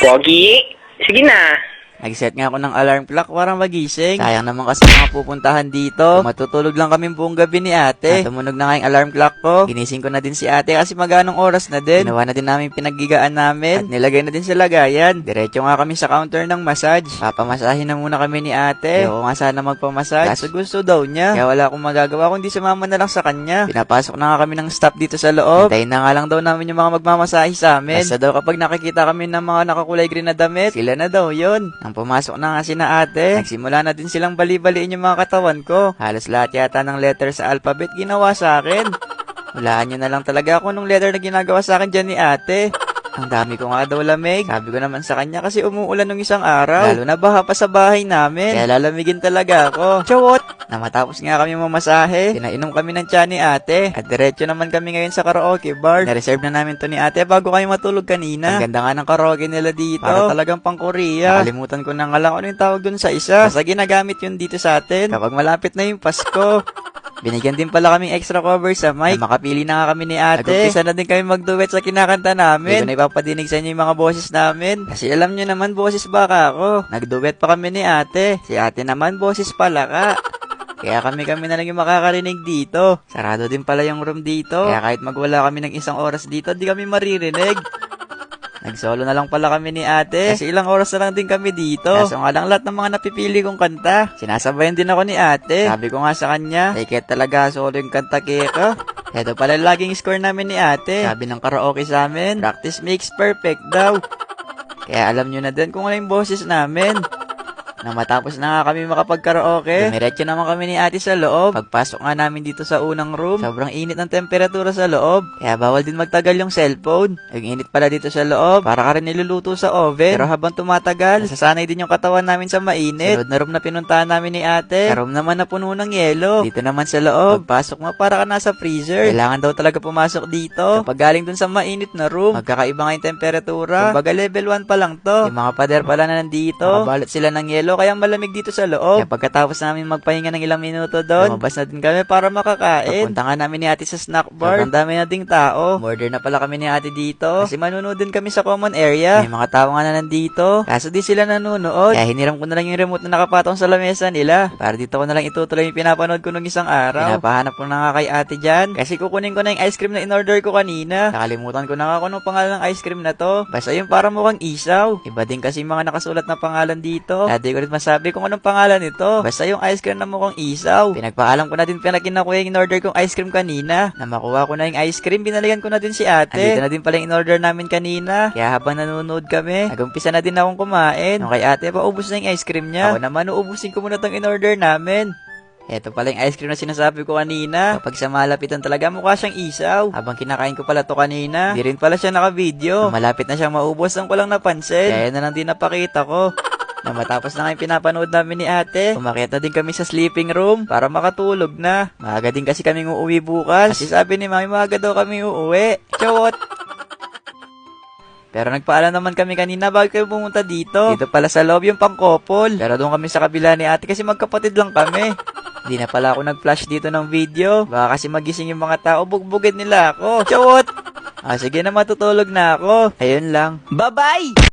Pogi, sige na. Nag-set nga ako ng alarm clock para magising. Sayang naman kasi mga pupuntahan dito. Matutulog lang kami buong gabi ni ate. Tumunog na nga yung alarm clock ko. Ginising ko na din si ate kasi maganong oras na din. Ginawa na din namin pinaggigaan namin. At nilagay na din sa lagayan. Diretso nga kami sa counter ng massage. Papamasahin na muna kami ni ate. Ayoko nga sana magpamassage. Kaso gusto daw niya. Kaya wala akong magagawa kundi sumama na lang sa kanya. Pinapasok na nga kami ng staff dito sa loob. Hintayin na nga lang daw namin yung mga magmamasahe sa amin. Basta daw kapag nakikita kami ng mga nakakulay green na damit, sila na daw yun. Nang pumasok na nga sina ate, nagsimula na din silang bali-baliin yung mga katawan ko. Halos lahat yata ng letter sa alphabet ginawa sa akin. Hulaan nyo na lang talaga ako nung letter na ginagawa sa akin dyan ni ate. Ang dami ko nga daw lamig. Sabi ko naman sa kanya kasi umuulan nung isang araw. Lalo na baha pa sa bahay namin. Kaya lalamigin talaga ako. Chawot! Na matapos nga kami mamasahe, pinainom kami ng tiyan ni ate. At diretso naman kami ngayon sa karaoke bar. Na-reserve na namin to ni ate bago kami matulog kanina. Ang ganda nga ng karaoke nila dito. Para talagang pang Korea. Nakalimutan ko na nga lang ano yung tawag dun sa isa. Basta ginagamit yun dito sa atin kapag malapit na yung Pasko. Binigyan din pala kaming extra cover sa mic. Makapili na nga kami ni ate. Nag-umpisa na din kami mag-duet sa kinakanta namin. Hindi ko na ipapadinig sa inyo yung mga boses namin. Kasi alam nyo naman, boses baka ako. Nag-duet pa kami ni ate. Si ate naman, boses pala ka. Kaya kami na lang yung makakarinig dito. Sarado din pala yung room dito. Kaya kahit magwala kami ng isang oras dito, di kami maririnig. Nag-solo na lang pala kami ni ate. Kasi ilang oras na lang din kami dito. Kaso nga lang lahat ng mga napipili kong kanta. Sinasabayan din ako ni ate. Sabi ko nga sa kanya, kaya talaga solo yung kanta keko. Ito pala laging score namin ni ate. Sabi ng karaoke sa amin, practice makes perfect daw. Kaya alam nyo na din kung ano yung boses namin. Nang matapos na nga kami makapag-karaoke, dumiretso naman kami ni ate sa loob. Pagpasok nga namin dito sa unang room, sobrang init ng temperatura sa loob. Kaya bawal din magtagal yung cellphone. Ang init pala dito sa loob, para ka rin niluluto sa oven. Pero habang tumatagal, nasasanay din yung katawan namin sa mainit. Sunod na room na pinuntahan namin ni ate, room naman na puno ng yelo. Dito naman sa loob, pagpasok mo para ka nasa freezer. Kailangan daw talaga pumasok dito. Kapag galing dun sa mainit na room, magkakaiba nga yung temperatura. Kumbaga level 1 pa lang to. Yung mga pader pala na nandito, nakabalot sila ng yelo kaya malamig dito sa loob. Kaya pagkatapos namin magpahinga ng ilang minuto doon, lumabas na din kami para makakain. Pagpunta nga namin ni ate sa snack bar, ang dami na ding tao. Order na pala kami ni ate dito kasi manunood din kami sa common area. May mga tao nga na nandito, kaso di sila nanonood. Kaya hiniram ko na lang yung remote na nakapatong sa lamesa nila para dito ko na lang itutuloy yung pinapanood ko nung isang araw. Pinapahanap ko na nga kay ate dyan kasi kukunin ko na yung ice cream na in-order ko kanina. Nakalimutan ko na nga kung anong pangalan ng ice cream na to. Basta yung para mukhang isaw. Iba din kasi mga nakasulat na pangalan dito. Kaya di ko rin masabi kung anong pangalan nito. Basta yung ice cream na mukhang isaw. Pinagpaalam ko na din pinakinakuha yung in-order kong ice cream kanina. Na makuha ko na yung ice cream, binaligan ko na din si ate. Andito na din pala yung in-order namin kanina. Kaya habang nanonood kami, nagumpisa na din akong kumain. Nung kay ate, paubos na yung ice cream niya. Ako naman, uubusin ko muna tong in-order namin. Ito pala yung ice cream na sinasabi ko kanina. Kapag sa malapitan talaga, mukha siyang isaw. Habang kinakain ko pala to kanina, di rin pala siya naka-video. Malapit na siyang maubos, ang ko lang napansin. Kaya na lang din napakita ko. Na matapos na nga yung pinapanood namin ni ate, umakyat na din kami sa sleeping room para makatulog na. Maaga din kasi kaming uuwi bukas. Kasi sabi ni mami, maaga daw kami uuwi. Chawot! Pero nagpaalam naman kami kanina bago kayo pumunta dito. Dito pala sa loob yung pangkopol. Pero doon kami sa kabila ni ate kasi magkapatid lang kami. Di na pala ako nag-flash dito ng video. Baka kasi magising yung mga tao, bugbugin nila ako. Chawot! Sige na, matutulog na ako. Ayun lang. Bye-bye!